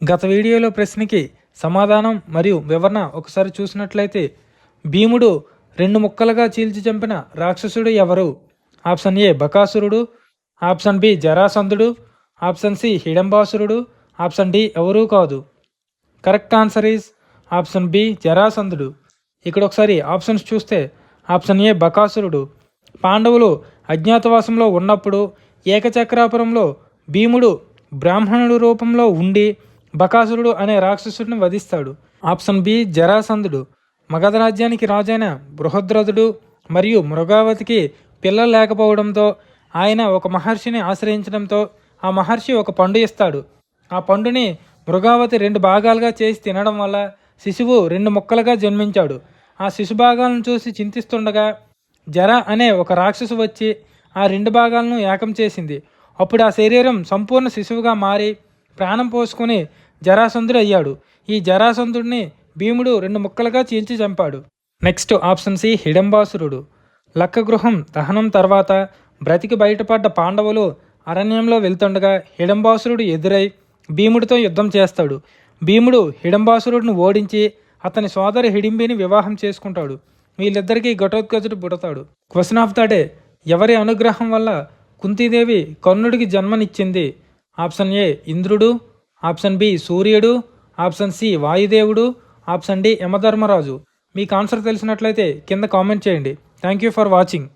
గత వీడియోలో ప్రశ్నకి సమాధానం మరియు వివరణ ఒకసారి చూసినట్లయితే భీముడు 2 ముక్కలుగా చీల్చి చంపిన రాక్షసుడు ఎవరు? ఆప్షన్ ఏ బకాసురుడు, ఆప్షన్ బి జరాసంధుడు, ఆప్షన్ సి హిడంబాసురుడు, ఆప్షన్ డి ఎవరూ కాదు. Correct answer is option B జరాసంధుడు. ఇక్కడ ఒకసారి ఆప్షన్స్ చూస్తే ఆప్షన్ ఏ బకాసురుడు. పాండవులు అజ్ఞాతవాసంలో ఉన్నప్పుడు ఏకచక్రాపురంలో భీముడు బ్రాహ్మణుడు రూపంలో ఉండి బకాసురుడు అనే రాక్షసుడిని వధిస్తాడు. ఆప్షన్ బి జరాసంధుడు. మగధ రాజ్యానికి రాజైన బృహద్రథుడు మరియు మృగావతికి పిల్లలు లేకపోవడంతో ఆయన ఒక మహర్షిని ఆశ్రయించడంతో ఆ మహర్షి ఒక పండు ఇస్తాడు. ఆ పండుని మృగావతి 2 భాగాలుగా చేసి తినడం వల్ల శిశువు 2 ముక్కలుగా జన్మించాడు. ఆ శిశు భాగాలను చూసి చింతిస్తుండగా జర అనే ఒక రాక్షసు వచ్చి ఆ 2 భాగాలను ఏకం చేసింది. అప్పుడు ఆ శరీరం సంపూర్ణ శిశువుగా మారి ప్రాణం పోసుకుని జరాసంధుడు అయ్యాడు. ఈ జరాసంధుడిని భీముడు 2 ముక్కలుగా చీల్చి చంపాడు. నెక్స్ట్ ఆప్షన్ సి హిడంబాసురుడు. లక్కగృహం దహనం తర్వాత బ్రతికి బయటపడ్డ పాండవులు అరణ్యంలో వెళ్తుండగా హిడంబాసురుడు ఎదురై భీముడితో యుద్ధం చేస్తాడు. భీముడు హిడంబాసురుడిని ఓడించి అతని సోదరి హిడింబిని వివాహం చేసుకుంటాడు. వీళ్ళిద్దరికీ ఘటోత్కచుడు పుడతాడు. క్వశ్చన్ ఆఫ్ ద డే, ఎవరి అనుగ్రహం వల్ల కుంతీదేవి కర్ణుడికి జన్మనిచ్చింది? ఆప్షన్ ఏ ఇంద్రుడు, ఆప్షన్ బి సూర్యుడు, ఆప్షన్ సి వాయుదేవుడు, ఆప్షన్ డి యమధర్మరాజు. మీకు ఆన్సర్ తెలిసినట్లయితే కింద కామెంట్ చేయండి. Thank you for watching.